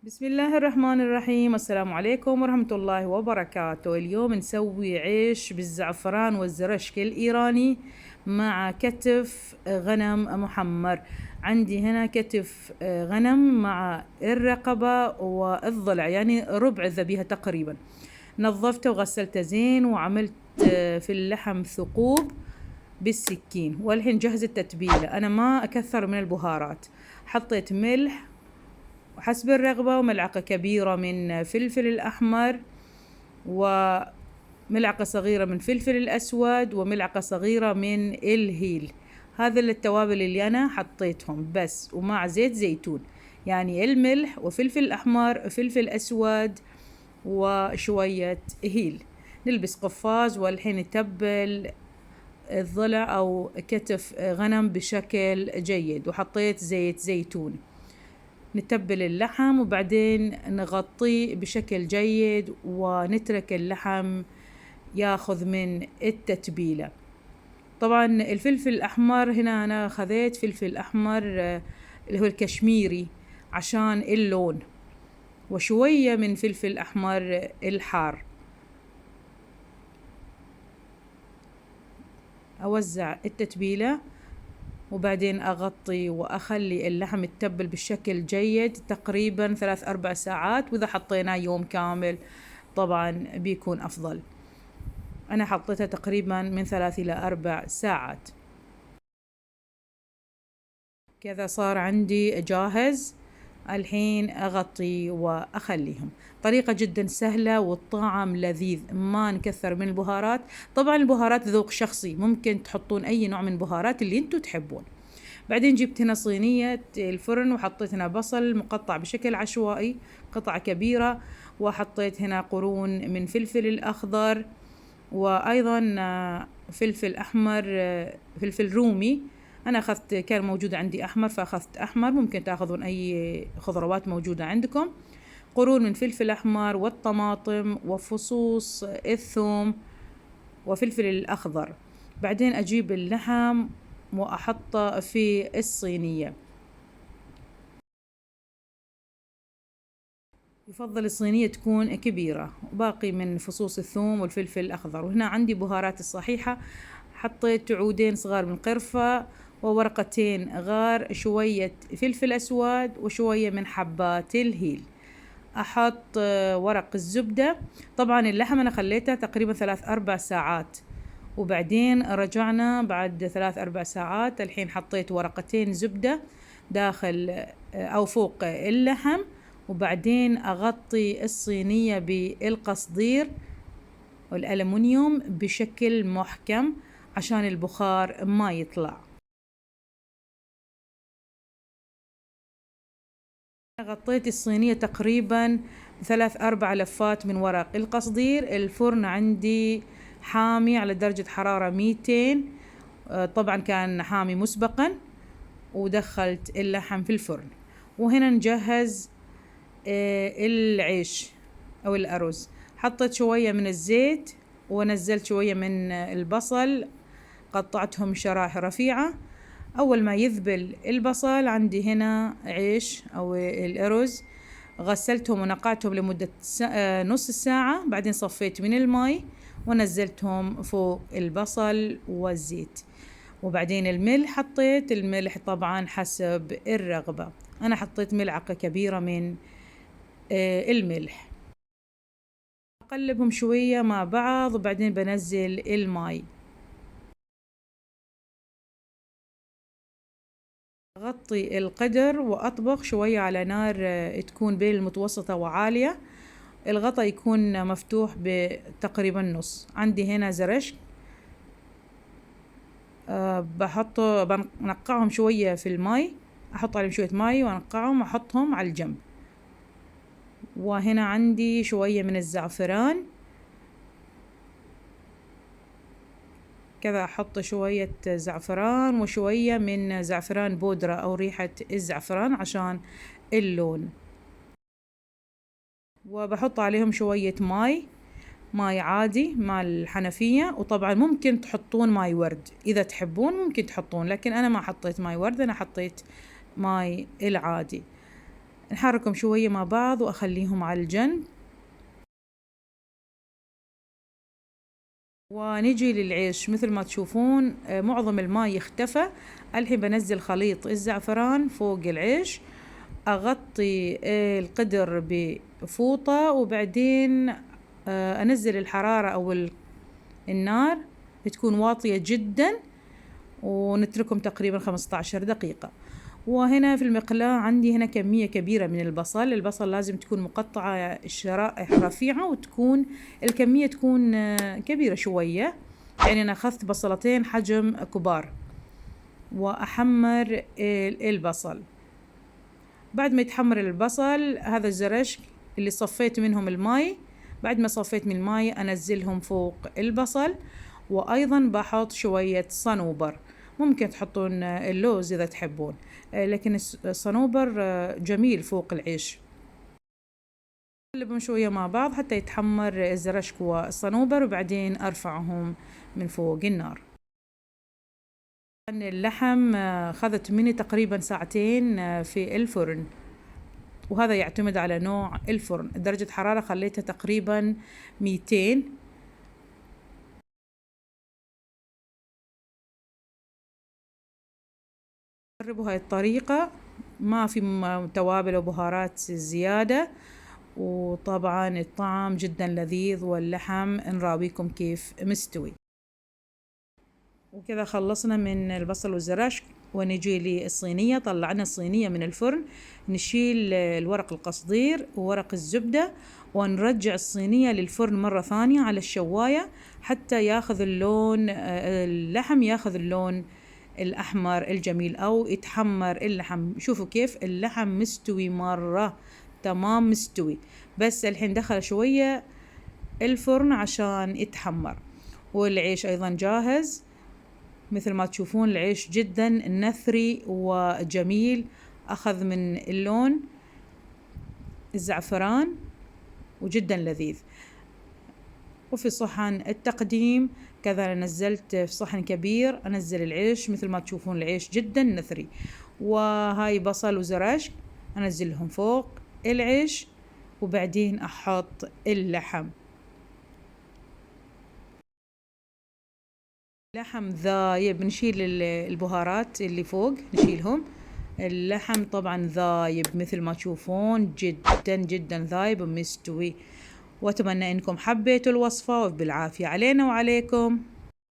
بسم الله الرحمن الرحيم. السلام عليكم ورحمة الله وبركاته. اليوم نسوي عيش بالزعفران والزرشك الإيراني مع كتف غنم محمر. عندي هنا كتف غنم مع الرقبة والضلع، يعني ربع الذبيحة تقريبا. نظفته وغسلته زين وعملت في اللحم ثقوب بالسكين. والحين جهز التتبيلة. أنا ما أكثر من البهارات، حطيت ملح حسب الرغبة، وملعقة كبيرة من فلفل الأحمر، وملعقة صغيرة من فلفل الأسود، وملعقة صغيرة من الهيل. هذا التوابل اللي أنا حطيتهم بس، ومع زيت زيتون، يعني الملح وفلفل أحمر فلفل أسود وشوية هيل. نلبس قفاز. والحين نتبل الضلع أو كتف غنم بشكل جيد، وحطيت زيت زيتون. نتبل اللحم وبعدين نغطيه بشكل جيد، ونترك اللحم ياخذ من التتبيلة. طبعا الفلفل الأحمر هنا أنا خذيت فلفل أحمر اللي هو الكشميري عشان اللون، وشوية من فلفل أحمر الحار. أوزع التتبيلة وبعدين أغطي وأخلي اللحم يتبل بشكل جيد تقريبا 3-4 ساعات، وإذا حطيناه يوم كامل طبعا بيكون أفضل. أنا حطيتها تقريبا من 3-4 ساعات. كذا صار عندي جاهز. الحين أغطي وأخليهم. طريقة جدا سهلة والطعم لذيذ، ما نكثر من البهارات. طبعا البهارات ذوق شخصي، ممكن تحطون أي نوع من البهارات اللي انتو تحبون. بعدين جبت هنا صينية الفرن، وحطيت هنا بصل مقطع بشكل عشوائي قطعة كبيرة، وحطيت هنا قرون من فلفل الأخضر، وأيضا فلفل أحمر، فلفل رومي. أنا أخذت، كان موجود عندي أحمر فأخذت أحمر، ممكن تأخذون أي خضروات موجودة عندكم. قرون من فلفل أحمر والطماطم وفصوص الثوم وفلفل الأخضر. بعدين أجيب اللحم وأحطه في الصينية. يفضل الصينية تكون كبيرة، وباقي من فصوص الثوم والفلفل الأخضر. وهنا عندي بهارات الصحيحة، حطيت عودين صغار من قرفة وورقتين غار، شوية فلفل أسود وشوية من حبات الهيل. أحط ورق الزبدة. طبعا اللحم أنا خليته تقريبا 3-4 ساعات، وبعدين رجعنا بعد 3-4 ساعات. الحين حطيت ورقتين زبدة داخل أو فوق اللحم، وبعدين أغطي الصينية بالقصدير والألمنيوم بشكل محكم عشان البخار ما يطلع. غطيت الصينية تقريبا 3-4 لفات من ورق القصدير. الفرن عندي حامي على درجة حرارة 200، طبعا كان حامي مسبقا، ودخلت اللحم في الفرن. وهنا نجهز العيش أو الأرز. حطيت شوية من الزيت، ونزلت شوية من البصل، قطعتهم شرائح رفيعة. أول ما يذبل البصل عندي هنا عيش أو الأرز، غسلتهم ونقعتهم لمدة نص ساعة. بعدين صفيت من الماء ونزلتهم فوق البصل والزيت. وبعدين الملح، حطيت الملح طبعا حسب الرغبة. أنا حطيت ملعقة كبيرة من الملح. أقلبهم شوية مع بعض، وبعدين بنزل الماء. أغطي القدر وأطبخ شوية على نار تكون بين المتوسطة وعالية. الغطا يكون مفتوح بتقريبا نص. عندي هنا زرشك، بنقعهم شوية في الماء، أحط عليهم شوية ماء وأنقعهم وأحطهم على الجنب. وهنا عندي شوية من الزعفران، كذا أحط شوية زعفران وشوية من زعفران بودرة أو ريحة الزعفران عشان اللون. وبحط عليهم شوية ماي عادي مع الحنفية. وطبعا ممكن تحطون ماي ورد إذا تحبون، ممكن تحطون، لكن أنا ما حطيت ماي ورد، أنا حطيت ماي العادي. نحركهم شوية مع بعض وأخليهم على الجنب. ونجي للعيش مثل ما تشوفون معظم الماء اختفى. الحين بنزل خليط الزعفران فوق العيش، أغطي القدر بفوطة، وبعدين أنزل الحرارة أو النار تكون واطية جدا، ونتركهم تقريبا 15 دقيقة. وهنا في المقلاة عندي هنا كمية كبيرة من البصل لازم تكون مقطعة شرائح رفيعة، وتكون الكمية تكون كبيرة شوية، يعني أنا أخذت بصلتين حجم كبار. وأحمر البصل. بعد ما يتحمر البصل، هذا الزرشك اللي صفيت منهم الماء، بعد ما صفيت من الماء أنزلهم فوق البصل. وأيضا بحط شوية صنوبر، ممكن تحطون اللوز إذا تحبون، لكن الصنوبر جميل فوق العيش. أقلبهم شوية مع بعض حتى يتحمر الزرشك والصنوبر، وبعدين أرفعهم من فوق النار. اللحم خذت مني تقريبا ساعتين في الفرن، وهذا يعتمد على نوع الفرن. درجة حرارة خليتها تقريبا 200. جربوا هاي الطريقة، ما في توابل وبهارات زيادة، وطبعا الطعم جدا لذيذ، واللحم نراويكم كيف مستوي. وكذا خلصنا من البصل والزراشك، ونجي للصينية. طلعنا الصينية من الفرن، نشيل الورق القصدير وورق الزبدة، ونرجع الصينية للفرن مرة ثانية على الشواية حتى ياخذ اللون، اللحم ياخذ اللون الأحمر الجميل، أو يتحمر اللحم. شوفوا كيف اللحم مستوي مرة تمام مستوي، بس الحين دخل شوية الفرن عشان يتحمر. والعيش أيضا جاهز، مثل ما تشوفون العيش جدا نثري وجميل، أخذ من اللون الزعفران وجدا لذيذ. وفي صحن التقديم كذا نزلت في صحن كبير، أنزل العيش مثل ما تشوفون العيش جدا نثري. وهاي بصل وزراشك أنزلهم فوق العيش، وبعدين أحط اللحم. لحم ذايب، نشيل البهارات اللي فوق نشيلهم. اللحم طبعا ذايب مثل ما تشوفون، جدا جدا ذايب ومستوي. وأتمنى أنكم حبيتوا الوصفة، وبالعافية علينا وعليكم.